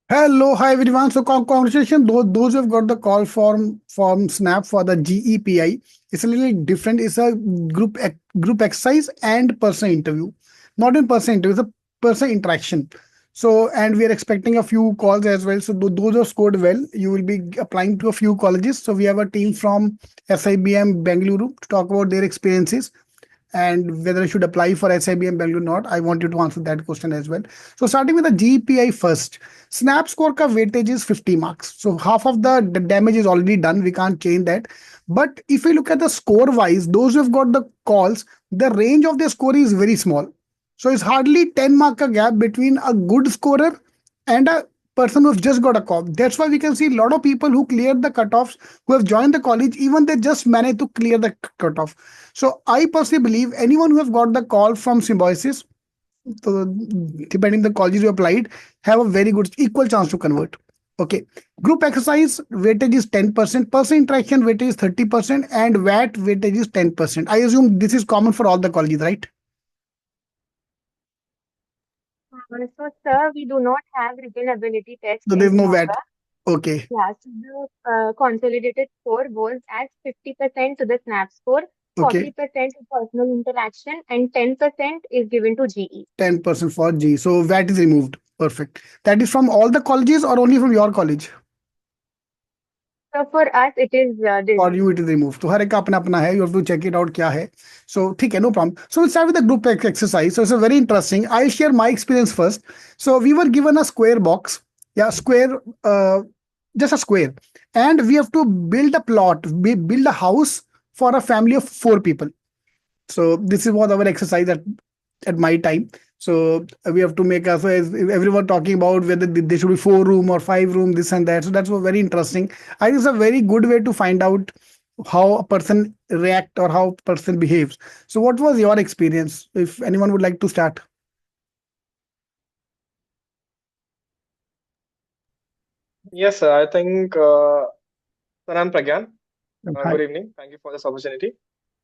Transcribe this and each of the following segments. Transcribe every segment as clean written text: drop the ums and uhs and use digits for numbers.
Hello, hi everyone. So, congratulations, those who have got the call from Snap for the GEPI. It's a little different. It's a group exercise and personal interview, not in person interview. It's a person interaction. So, and we are expecting a few calls as well. So, those who have scored well, you will be applying to a few colleges. So, we have a team from SIBM Bengaluru to talk about their experiences and whether I should apply for SIBM Bangalore or not. I want you to answer that question as well. So starting with the GPI first, Snap score ka weightage is 50 marks. So half of the damage is already done. We can't change that. But if we look at the score wise, those who have got the calls, the range of their score is very small. So it's hardly 10 mark a gap between a good scorer and a person who's just got a call. That's why we can see a lot of people who cleared the cutoffs, who have joined the college, even they just managed to clear the cutoff. So I personally believe anyone who has got the call from Symbiosis, so depending the colleges you applied, have a very good equal chance to convert. Okay. Group exercise weightage is 10%, person interaction weightage is 30%, and VAT weightage is 10%. I assume this is common for all the colleges, right? So, sir, we do not have written ability test So there's any no VAT. longer. Okay. Yeah, so the consolidated score goes as 50% to the SNAP score, Okay. 40% to personal interaction, and 10% is given to GE. 10% for G. So VAT is removed. Perfect. That is from all the colleges or only from your college? So for us, it is For this. you it is removed. तो हर एक का अपना अपना है. You have to check it out क्या है. So ठीक है, no problem. So we'll start with the group exercise. So it's a very interesting. I'll share my experience first. So we were given a square box. Yeah, square. Just a square, and we have to build a plot. We build a house for a family of 4 people. So this is what our exercise at my time. So we have to make us, so as everyone talking about whether there should be 4 room or 5 room, this and that. So that's very interesting. I think it's a very good way to find out how a person react or how a person behaves. So what was your experience? If anyone would like to start. Yes, sir. I think, sir, I'm Pragyan. Hi. Good evening. Thank you for this opportunity.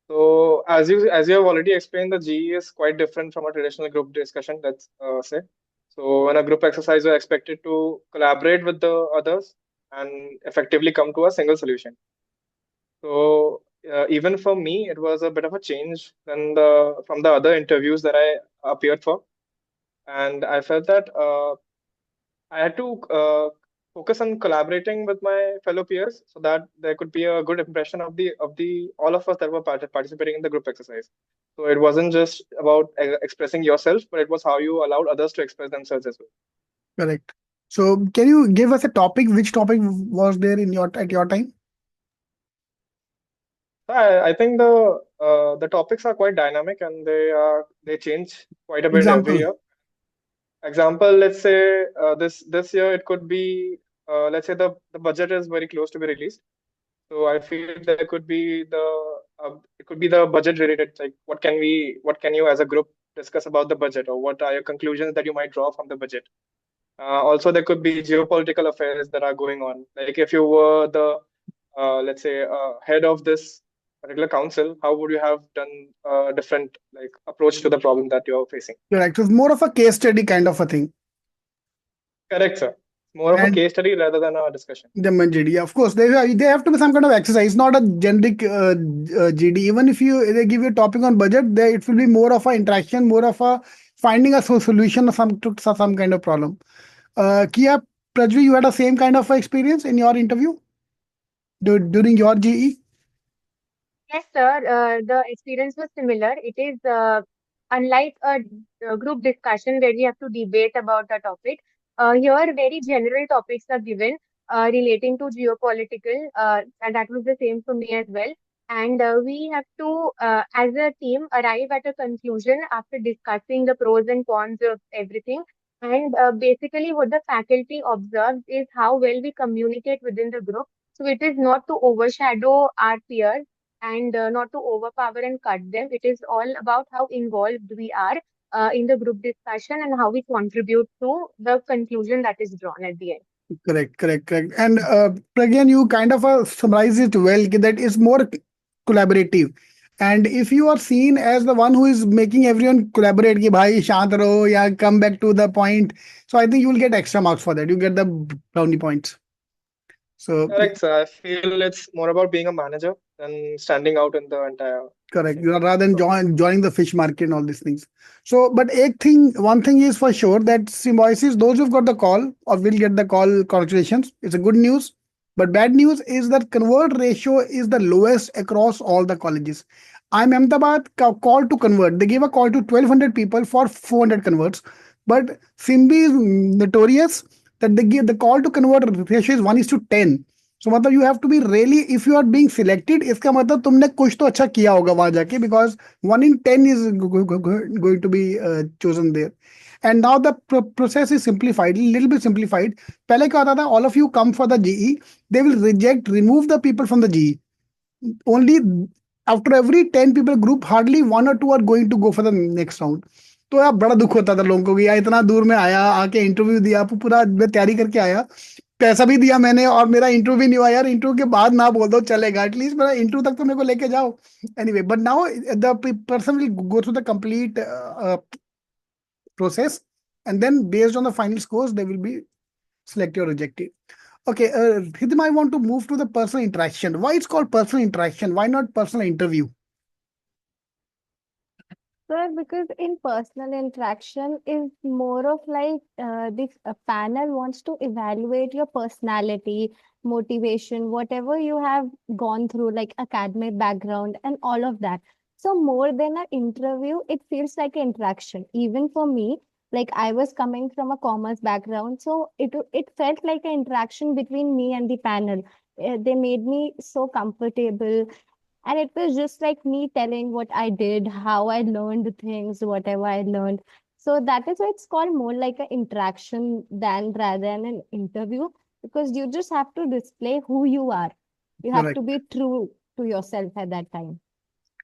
So, as you have already explained, the GE is quite different from a traditional group discussion. Let's say. So, in a group exercise, you're expected to collaborate with the others and effectively come to a single solution. So, even for me, it was a bit of a change than the from the other interviews that I appeared for, and I felt that I had to focus on collaborating with my fellow peers so that there could be a good impression of the all of us that were participating in the group exercise. So it wasn't just about expressing yourself, but it was how you allowed others to express themselves as well. Correct. So can you give us a topic? Which topic was there in your at your time? So I think the topics are quite dynamic and they change quite a bit every Example. year. Example, let's say this year it could be let's say the budget is very close to be released. So I feel there could be it could be the budget related, like what can you as a group discuss about the budget, or what are your conclusions that you might draw from the budget. Also, there could be geopolitical affairs that are going on. Like if you were the let's say head of this particular council, how would you have done a different like approach to the problem that you're facing? Correct. So it's more of a case study kind of a thing. Correct, sir. More of a And case study rather than a discussion. the GD, of course, they have to be some kind of exercise, not a generic GD. Even if they give you a topic on budget, it will be more of a interaction, more of a finding a solution of some kind of problem. Kia, Prajvi, you had the same kind of experience in your interview during your GE. Yes, sir. The experience was similar. It is unlike a group discussion where we have to debate about a topic. Here, very general topics are given relating to geopolitical, and that was the same for me as well. And we have to, as a team, arrive at a conclusion after discussing the pros and cons of everything. And basically, what the faculty observes is how well we communicate within the group. So it is not to overshadow our peers and not to overpower and cut them. It is all about how involved we are in the group discussion and how we contribute to the conclusion that is drawn at the end. Correct, correct, correct. And again, you kind of summarize it well. That is more collaborative. And if you are seen as the one who is making everyone collaborate ki bhai shant raho ya come back to the point, so I think you will get extra marks for that. You get the brownie points. So Correct, sir. I feel it's more about being a manager than standing out in the entire correct. You thing. know, rather than So, joining the fish market and all these things. So, but one thing is for sure that Symbiosis, those who've got the call or will get the call, congratulations. It's a good news. But bad news is that convert ratio is the lowest across all the colleges. I'm Ahmedabad call to convert. They gave a call to 1,200 people for 400 converts. But Simbi is notorious that they give the call to convert ratio is 1 is to 10. So मतलब you have to be really if you are being selected इसका मतलब तुमने कुछ तो अच्छा किया होगा वहां जाके because 1 in 10 is going to be chosen there and now the process is simplified little bit simplified पहले क्या होता था all of you come for the GE they will reject remove the people from the GE only after every 10 people group hardly one or two are going to go for the next round. तो यार बड़ा दुख होता था लोगों को कि यार इतना दूर में आया आके इंटरव्यू दिया पूरा मैं तैयारी करके आया पैसा भी दिया मैंने और मेरा इंटरव्यू भी नहीं हुआ यार इंटरव्यू के बाद ना बोल दो चलेगा एटलीस्ट मेरा इंटरव्यू तक तो मेरे को लेके जाओ anyway but now the person will go through the complete process and then based on the final scores they will be selected or rejected. Okay, Hidem, I want to move to the personal interaction. Why it's called personal interaction? Why not personal interview? Sir, because in personal interaction is more of like this panel wants to evaluate your personality, motivation, whatever you have gone through, like academic background and all of that. So more than an interview, it feels like an interaction. Even for me, like I was coming from a commerce background, so it felt like an interaction between me and the panel. They made me so comfortable, and it was just like me telling what I did, how I learned things, whatever I learned. So that is why it's called more like an interaction than rather than an interview, because you just have to display who you are. You have Correct, to be true to yourself at that time.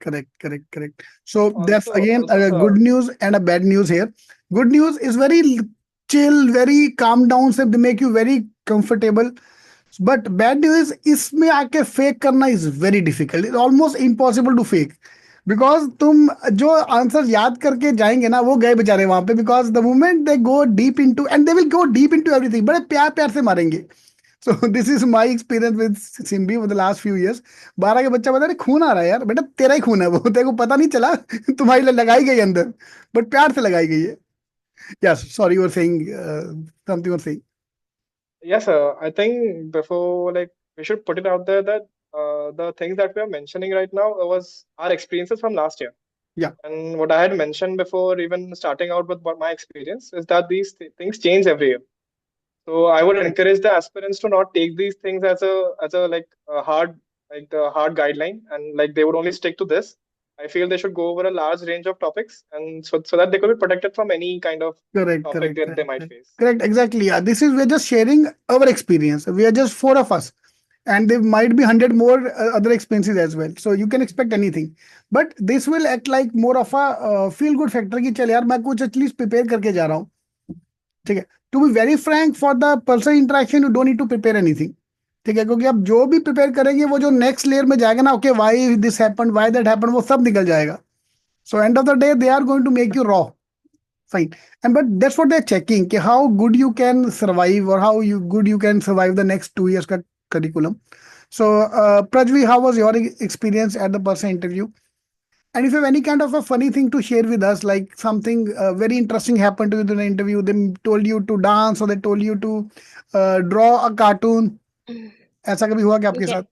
correct. So that's again also, a good sir, news and a bad news here. Good news is very chill, very calm down, so they make you very comfortable. But bad news इसमें आके fake करना is very difficult is almost impossible to fake because तुम जो answer याद करके जाएंगे ना वो गए बेचारे वहां पे because the moment they go deep into and they will go deep into everything बड़े प्यार प्यार से मारेंगे so this is my experience with सिम्बी for the last few years 12 के बच्चा बता रहे खून आ रहा है यार बेटा तेरा ही खून है वो तेरे को पता नहीं चला तुम्हारी लगाई गई अंदर बट प्यार से लगाई गई है yes sorry you are saying something you are saying yes, sir. I think before, like, we should put it out there that the things that we are mentioning right now was our experiences from last year. या And what I had mentioned before, even starting out with what my experience, is that these things change every year. So I would encourage the aspirants to not take these things as a like a hard like the hard guideline and like they would only stick to this. I feel they should go over a large range of topics and so that they could be protected from any kind of Correct, topic correct, that they correct, might correct. face. Correct, exactly. Yeah, this is we're just sharing our experience. We are just four of us, and there might be 100 more other experiences as well. So you can expect anything, but this will act like more of a feel good factor कि चल यार मैं कुछ at least prepare करके जा रहा हूँ. ठीक है. To be very frank, for the personal interaction, you don't need to prepare anything. ठीक है क्योंकि आप जो भी प्रिपेयर करेंगे वो जो नेक्स्ट लेयर में जाएगा ना okay why this happened why that happened वो सब निकल जाएगा so end of the day they are going to make you raw fine and but that's what they're checking कि how good you can survive or how you good you can survive the next 2 years का curriculum. So Prajvi, how was your experience at the person interview, and if you have any kind of a funny thing to share with us like something very interesting happened to you in the interview, they told you to dance or they told you to draw a cartoon, ऐसा कभी हुआ क्या आपके Yeah. साथ?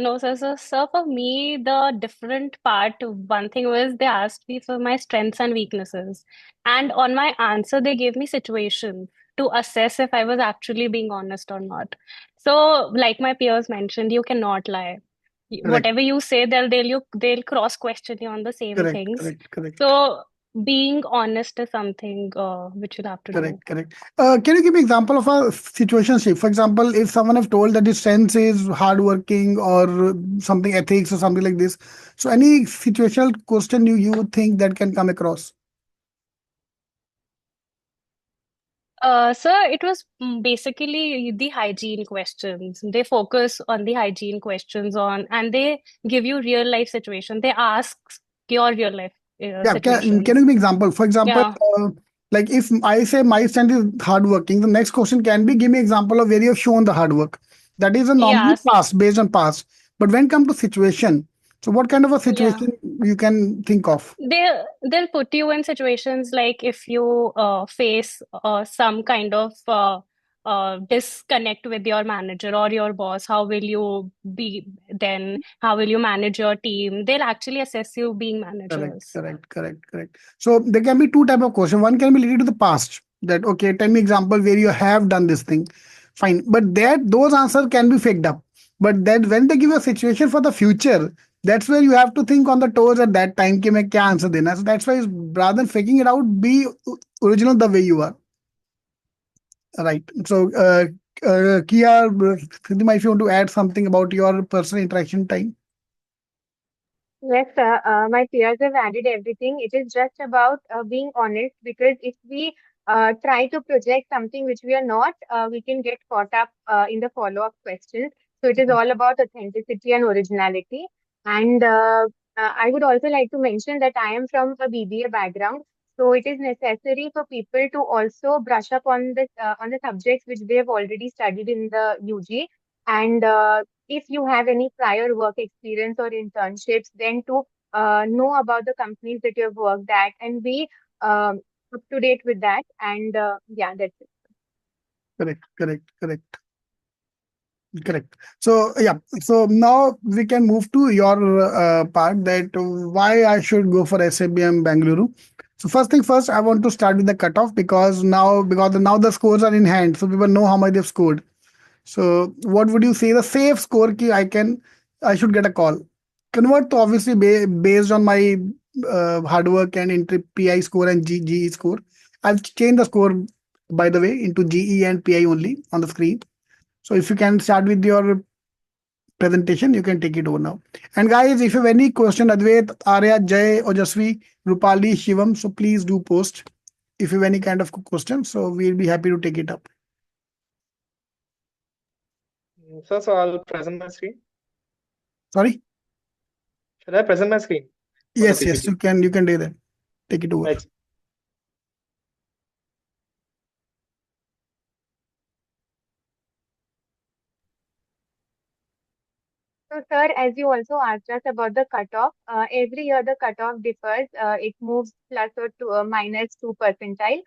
No, so for me, the different part, one thing was they asked me for my strengths and weaknesses. And on my answer, they gave me situation to assess if I was actually being honest or not. So, like my peers mentioned, you cannot lie. Correct, Whatever you say, they'll cross question you on the same correct, things. correct. So, being honest is something which you'll have to do. Correct. Can you give me example of a situation shift? For example, if someone have told that his strength is hardworking or something ethics or something like this. So any situational question you think that can come across? Sir, it was basically the hygiene questions. They focus on the hygiene questions and they give you real life situation. They ask your real life Yeah, can you situations. give me example? For example, Yeah. like if I say my strength is hardworking, the next question can be give me example of where you have shown the hard work. That is a normally Yes. past based on past. But when come to situation, so what kind of a Yeah. situation you can think of? They'll put you in situations like if you face some kind of disconnect with your manager or your boss, how will you be then? How will you manage your team? They'll actually assess you being Correct, managers. correct, correct, correct. So there can be two type of question. One can be related to the past. That okay, tell me example where you have done this thing. Fine, but that those answers can be faked up. But that when they give you a situation for the future, that's where you have to think on the toes at that time. कि मैं क्या answer देना. So that's why rather than faking it out, be original the way you are. Right. So, Kia, Siddhima, if you want to add something about your personal interaction time. Yes, sir. My peers have added everything. It is just about being honest because if we try to project something which we are not, we can get caught up in the follow-up questions. So it is all about authenticity and originality. And I would also like to mention that I am from a BBA background. So it is necessary for people to also brush up on the subjects which they have already studied in the UG. And if you have any prior work experience or internships, then to know about the companies that you have worked at and be up to date with that. And yeah, that's it. Correct, correct, correct. Correct. So yeah, so now we can move to your part that why I should go for SABM Bangalore. So first thing first, I want to start with the cutoff because now the scores are in hand, so people know how much they've scored. So what would you say the safe score ki I should get a call? Convert to obviously based on my hard work and entry PI score and GE score. I've changed the score by the way into GE and PI only on the screen. So if you can start with your presentation, you can take it over now. And guys, if you have any question, Advait, Arya, Jay, Ojasvi, Rupali, Shivam, so please do post if you have any kind of question. So we'll be happy to take it up. So I'll present my screen. Sorry? Should I present my screen for the Yes, yes, PPT? you can do that. Take it over. Right. So, sir, as you also asked us about the cutoff, every year the cutoff differs. It moves plus or minus 2 percentile.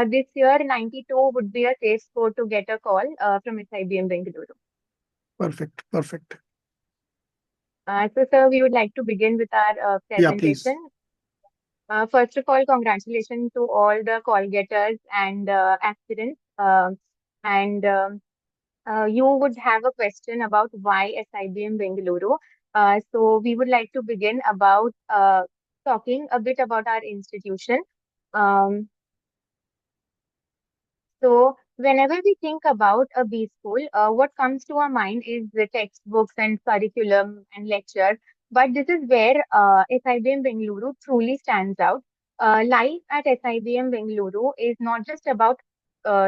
This year, 92 would be a safe score to get a call from SIBM Bengaluru. Perfect, perfect. So, sir, we would like to begin with our Yeah, please. presentation. First of all, congratulations to all the call getters and aspirants. And You would have a question about why SIBM Bengaluru. So we would like to begin about talking a bit about our institution. Um, so whenever we think about a B school, what comes to our mind is the textbooks and curriculum and lectures. But this is where SIBM Bengaluru truly stands out. Life at SIBM Bengaluru is not just about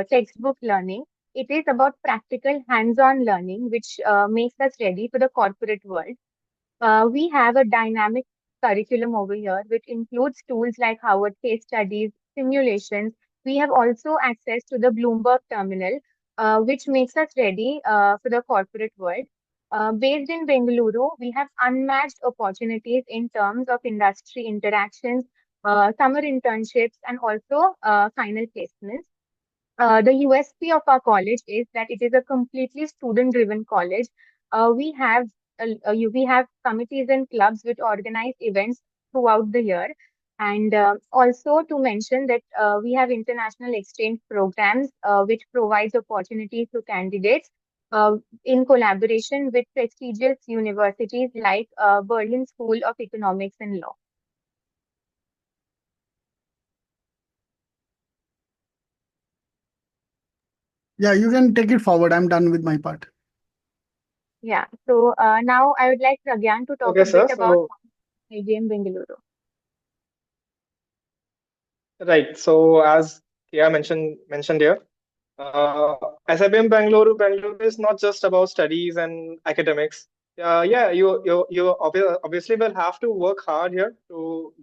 textbook learning. It is about practical hands-on learning, which makes us ready for the corporate world. We have a dynamic curriculum over here, which includes tools like Howard case studies, simulations. We have also access to the Bloomberg terminal, which makes us ready for the corporate world. Based in Bengaluru, we have unmatched opportunities in terms of industry interactions, summer internships, and also final placements. The USP of our college is that it is a completely student-driven college. We have committees and clubs which organize events throughout the year, and also to mention that we have international exchange programs which provides opportunities to candidates uh, in collaboration with prestigious universities like Berlin School of Economics and Law. Yeah, you can take it forward. I'm done with my part. Yeah. So now I would like Pragyan to talk Okay, a bit sir. about So IGM Bengaluru. right. So as Kia mentioned here. Uh, SIBM Bangalore is not just about studies and academics. Yeah, you obviously will have to work hard here to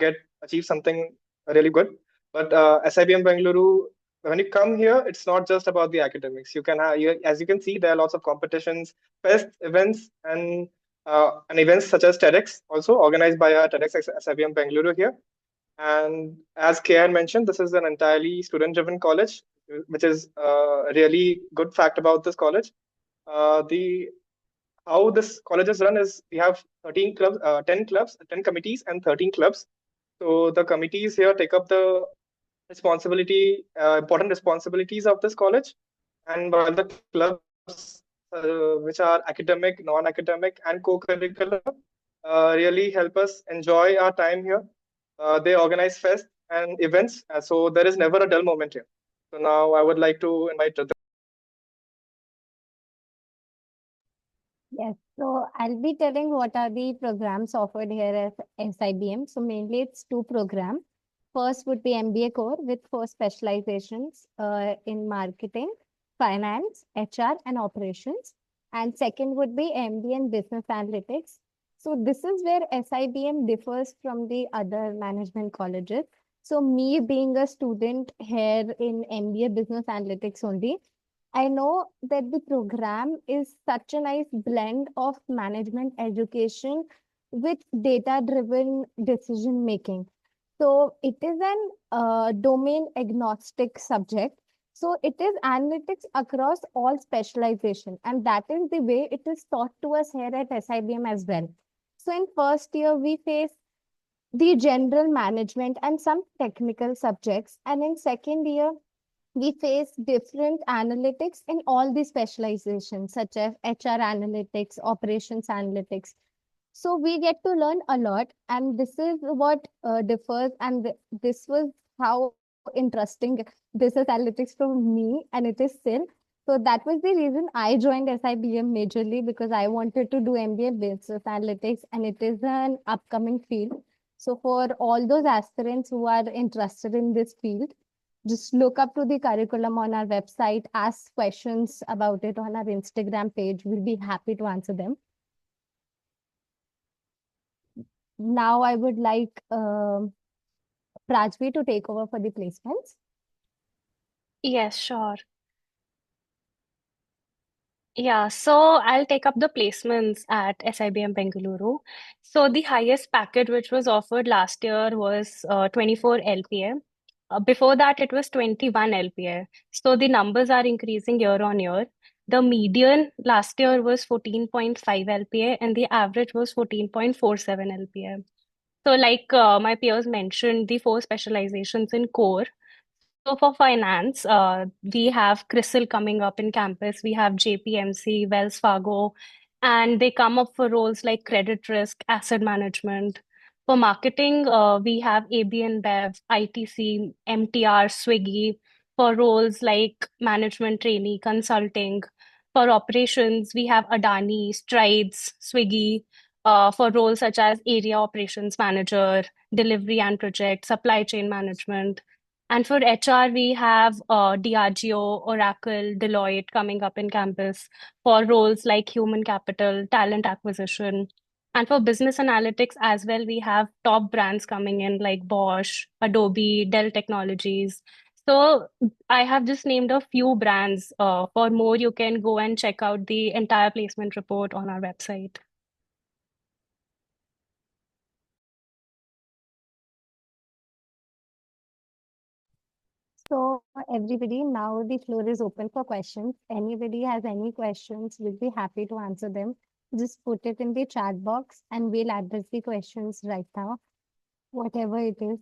achieve something really good. But SIBM Bangalore, when you come here, it's not just about the academics. You can as you can see, there are lots of competitions, fest events, and events such as TEDx, also organized by TEDx SIBM Bangalore here. And as KR mentioned, this is an entirely student-driven college, which is a really good fact about this college. The How this college is run is we have 13 clubs, 10 clubs, 10 committees, and 13 clubs. So the committees here take up the important responsibilities of this college, and while the clubs, which are academic, non-academic, and co-curricular, really help us enjoy our time here. They organize fests and events, so there is never a dull moment here. So now I would like to invite Ritik. Yes, so I'll be telling what are the programs offered here at SIBM. So mainly it's two programs. First would be MBA core with four specializations in marketing, finance, HR, and operations. And second would be MBA in business analytics. So this is where SIBM differs from the other management colleges. So me being a student here in MBA business analytics only, I know that the program is such a nice blend of management education with data-driven decision making. So it is an domain agnostic subject. So it is analytics across all specialization, and that is the way it is taught to us here at SIBM as well. So in first year, we face the general management and some technical subjects, and in second year, we face different analytics in all the specializations such as HR analytics, operations analytics. So we get to learn a lot, and this is what differs, and this was how interesting business analytics for me, and it is still. So that was the reason I joined SIBM majorly, because I wanted to do MBA business analytics, and it is an upcoming field. So for all those aspirants who are interested in this field, just look up to the curriculum on our website, ask questions about it on our Instagram page. We'll be happy to answer them. Now I would like Prajvi to take over for the placements. Yes, sure. Yeah, so I'll take up the placements at SIBM Bengaluru. So the highest package which was offered last year was 24 LPA. Before that, it was 21 LPA. So the numbers are increasing year on year. The median last year was 14.5 LPA and the average was 14.47 LPA. So, like my peers mentioned, the four specializations in core. So for finance, we have CRISIL coming up in campus. We have JPMC, Wells Fargo, and they come up for roles like credit risk, asset management. For marketing, we have ABN Bev, ITC, MTR, Swiggy for roles like management trainee, consulting. For operations, we have Adani, Strides, Swiggy for roles such as area operations manager, delivery and project, supply chain management. And for HR, we have Diageo, Oracle, Deloitte coming up in campus for roles like human capital, talent acquisition. And for business analytics as well, we have top brands coming in like Bosch, Adobe, Dell Technologies. So I have just named a few brands. For more, you can go and check out the entire placement report on our website. So everybody, now the floor is open for questions. Anybody has any questions, we'll be happy to answer them. Just put it in the chat box and we'll address the questions right now, whatever it is.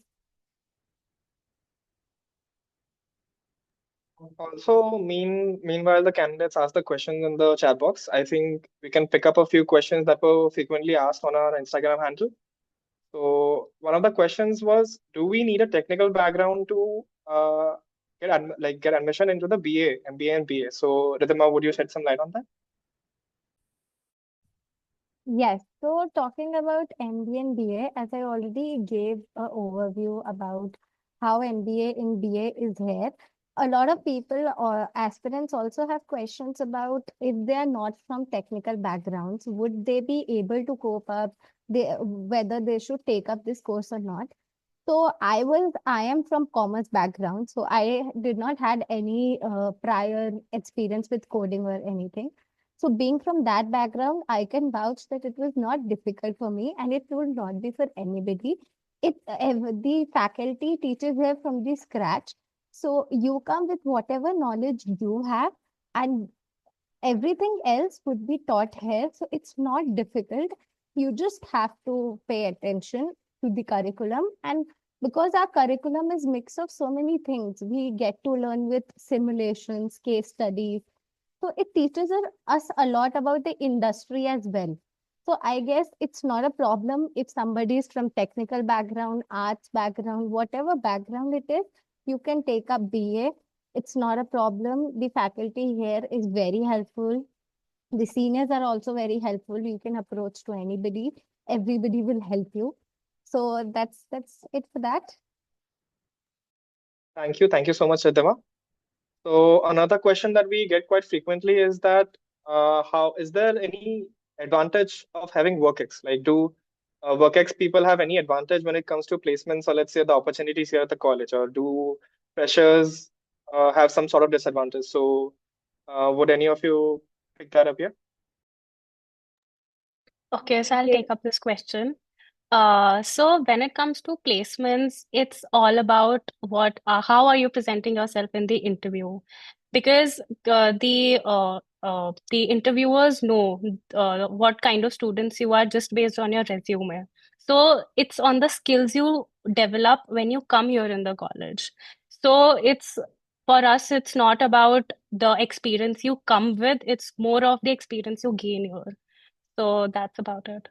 Also, meanwhile, the candidates ask the questions in the chat box. I think we can pick up a few questions that were frequently asked on our Instagram handle. So one of the questions was, do we need a technical background to get admission into the BA, MBA, and BA? So Ridhima, would you shed some light on that? Yes, so talking about MBA and BA, as I already gave an overview about how MBA in BA is here. a lot of people or aspirants also have questions about if they are not from technical backgrounds, would they be able to cope up, whether they should take up this course or not. So I am from commerce background, so I did not had any prior experience with coding or anything. So being from that background, I can vouch that it was not difficult for me, and it would not be for anybody. The faculty teaches here from the scratch, so you come with whatever knowledge you have, and everything else would be taught here. So it's not difficult. You just have to pay attention to the curriculum. And because our curriculum is mix of so many things, we get to learn with simulations, case studies. So it teaches us a lot about the industry as well. So I guess it's not a problem if somebody is from technical background, arts background, whatever background it is, you can take up BA. It's not a problem. The faculty here is very helpful. The seniors are also very helpful. You can approach to anybody. Everybody will help you. So that's it for that. Thank you so much, Riddhima. So another question that we get quite frequently is that how is there any advantage of having WorkX? Like, do WorkX people have any advantage when it comes to placements, or let's say the opportunities here at the college, or do freshers have some sort of disadvantage? So, would any of you pick that up here? Okay, so I'll Yes. take up this question. So when it comes to placements, it's all about how are you presenting yourself in the interview? Because the interviewers know what kind of students you are just based on your resume. So it's on the skills you develop when you come here in the college. So it's for us, it's not about the experience you come with, it's more of the experience you gain here. So that's about it.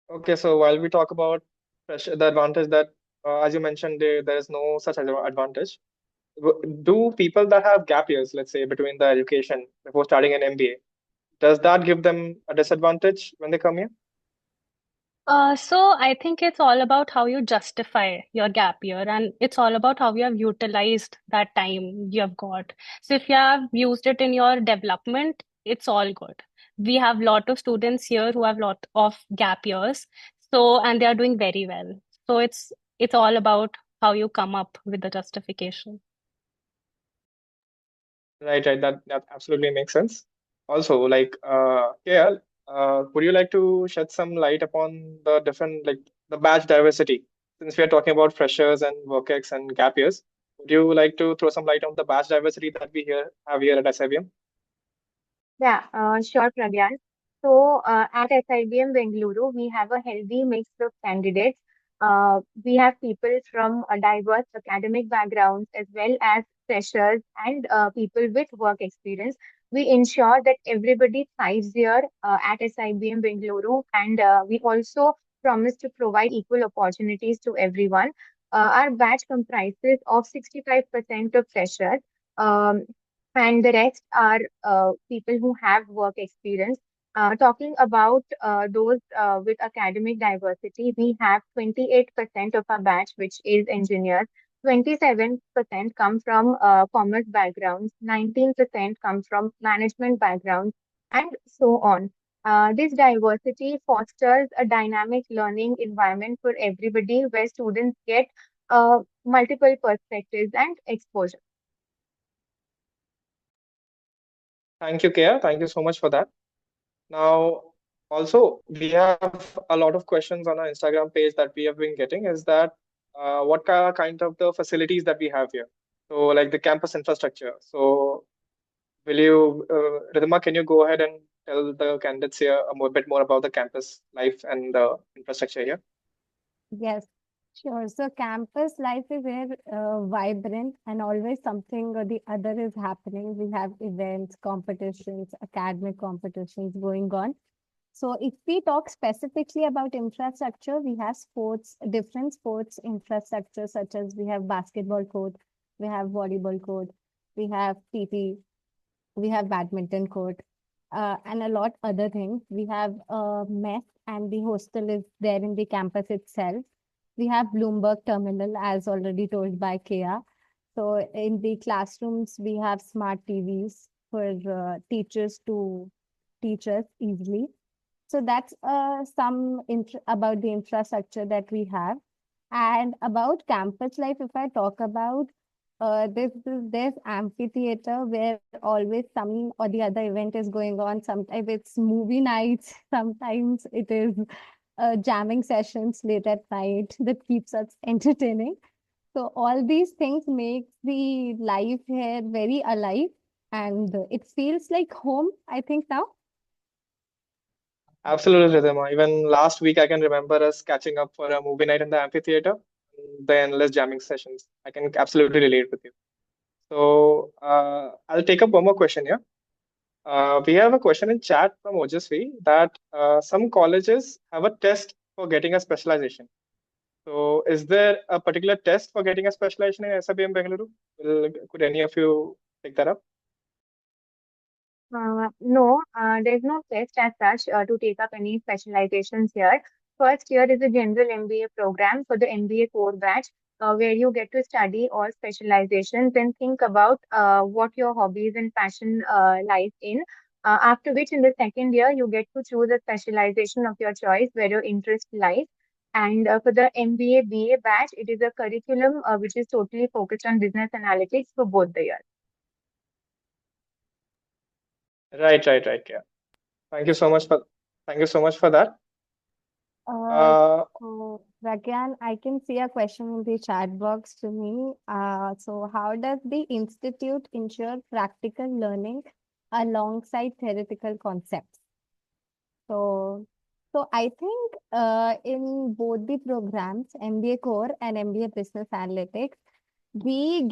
Okay, so while we talk about the advantage that, as you mentioned, there is no such advantage. Do people that have gap years, let's say between the education before starting an MBA, does that give them a disadvantage when they come here? So I think it's all about how you justify your gap year, and it's all about how you have utilized that time you have got. So if you have used it in your development, it's all good. We have lot of students here who have lot of gap years, so and they are doing very well. So it's all about how you come up with the justification. Right. That absolutely makes sense. Also, like, yeah, would you like to shed some light upon the different, like, the batch diversity? Since we are talking about freshers and WorkX and gap years, would you like to throw some light on the batch diversity that we have here at SIBM? Yeah, sure, Pragyan. So, at SIBM Bengaluru, we have a healthy mix of candidates. We have people from diverse academic backgrounds as well as freshers and people with work experience. We ensure that everybody thrives here at SIBM Bengaluru, and we also promise to provide equal opportunities to everyone. Our batch comprises of 65% of freshers. Um, and the rest are people who have work experience. Talking about those with academic diversity, we have 28% of our batch, which is engineers. 27% come from commerce backgrounds, 19% come from management backgrounds, and so on. This diversity fosters a dynamic learning environment for everybody where students get multiple perspectives and exposure. Thank you, Kea. Thank you so much for that. Now, also, we have a lot of questions on our Instagram page that we have been getting is that what kind of the facilities that we have here? So, like the campus infrastructure. So, will you, Ridhima, can you go ahead and tell the candidates here bit more about the campus life and the infrastructure here? Yes, sure. So campus life is very vibrant and always something or the other is happening. We have events, competitions, academic competitions going on. So if we talk specifically about infrastructure, we have different sports infrastructure, such as we have basketball court, we have volleyball court, we have TT, we have badminton court, and a lot other things. We have a mess and the hostel is there in the campus itself. We have Bloomberg Terminal, as already told by Kea. So in the classrooms, we have smart TVs for teachers to teach us easily. So that's some about the infrastructure that we have. And about campus life, if I talk about there's amphitheater where always some or the other event is going on. Sometimes it's movie nights, sometimes it is jamming sessions late at night that keeps us entertaining. So all these things make the life here very alive, and it feels like home, I think now. Absolutely, Ridhima. Even last week, I can remember us catching up for a movie night in the amphitheater, the endless jamming sessions. I can absolutely relate with you. So I'll take up one more question here. We have a question in chat from Ojasvi that some colleges have a test for getting a specialization. So is there a particular test for getting a specialization in SIBM Bengaluru? Could any of you take that up? No, there's no test as such to take up any specializations here. First year is a general MBA program for the MBA core batch, where you get to study all specializations and think about what your hobbies and passion lies in. After which, in the second year, you get to choose a specialization of your choice where your interest lies. And for the MBA BA batch, it is a curriculum which is totally focused on business analytics for both the years. Right. Yeah. Thank you so much for that. Uh, Uh, so Pragyan, I can see a question in the chat box to me. So how does the institute ensure practical learning alongside theoretical concepts? So, so I think in both the programs, MBA Core and MBA Business Analytics, we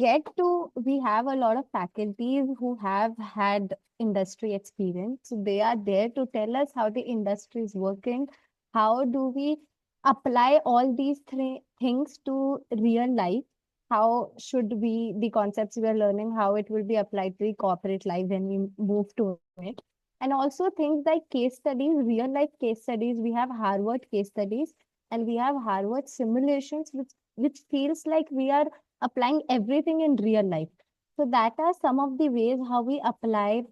have a lot of faculties who have had industry experience. So they are there to tell us how the industry is working. How do we apply all these three things to real life? How should we, the concepts we are learning, how it will be applied to the corporate life when we move to it? And also things like case studies, real life case studies. We have Harvard case studies and we have Harvard simulations, which feels like we are applying everything in real life. So that are some of the ways how we apply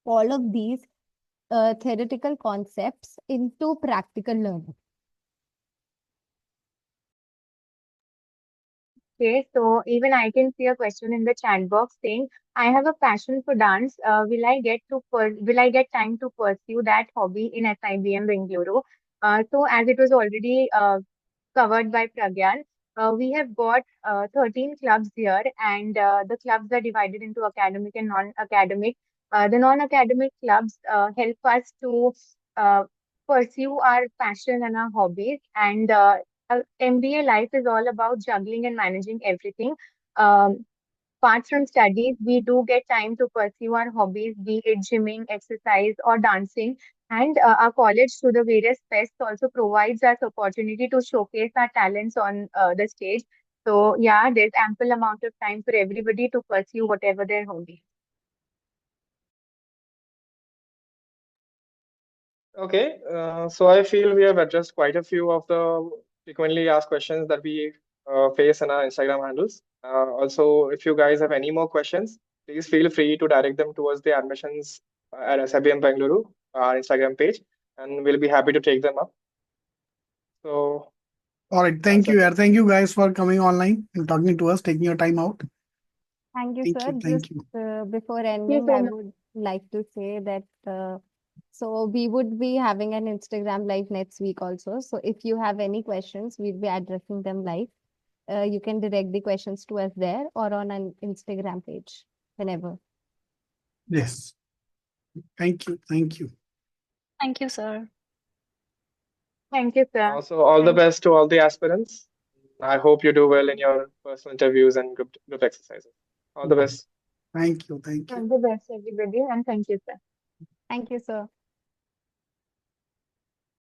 all of these theoretical concepts into practical learning. Okay, so even I can see a question in the chat box saying, I have a passion for dance. Will I get time to pursue that hobby in SIBM Bengaluru? So as it was already covered by Pragyan, we have got 13 clubs here, and the clubs are divided into academic and non-academic. The non-academic clubs help us to uh, pursue our passion and our hobbies, and MBA life is all about juggling and managing everything. Um, Apart from studies, we do get time to pursue our hobbies, be it gymming, exercise, or dancing. And our college, through the various fests, also provides us opportunity to showcase our talents on the stage. So, yeah, there's ample amount of time for everybody to pursue whatever their hobby. okay, so I feel we have addressed quite a few of the frequently asked questions that we face in our Instagram handles. Also, if you guys have any more questions, please feel free to direct them towards the admissions at SIBM Bengaluru, our Instagram page, and we'll be happy to take them up. So All right. that's Thank you. it. Thank you guys for coming online and talking to us, taking your time out. Thank you, Thank sir. you. Just Thank you. before Thank you ending, so I much. would like to say that so we would be having an Instagram live next week also. So if you have any questions, we'll be addressing them live. You can direct the questions to us there or on an Instagram page whenever. Yes. Thank you. Thank you. Thank you, sir. Thank you, sir. Also, all the Thank best to all the aspirants. I hope you do well in your personal interviews and group exercises. All the best. Thank you. Thank you. all the best, everybody, and thank you, sir. Thank you, sir.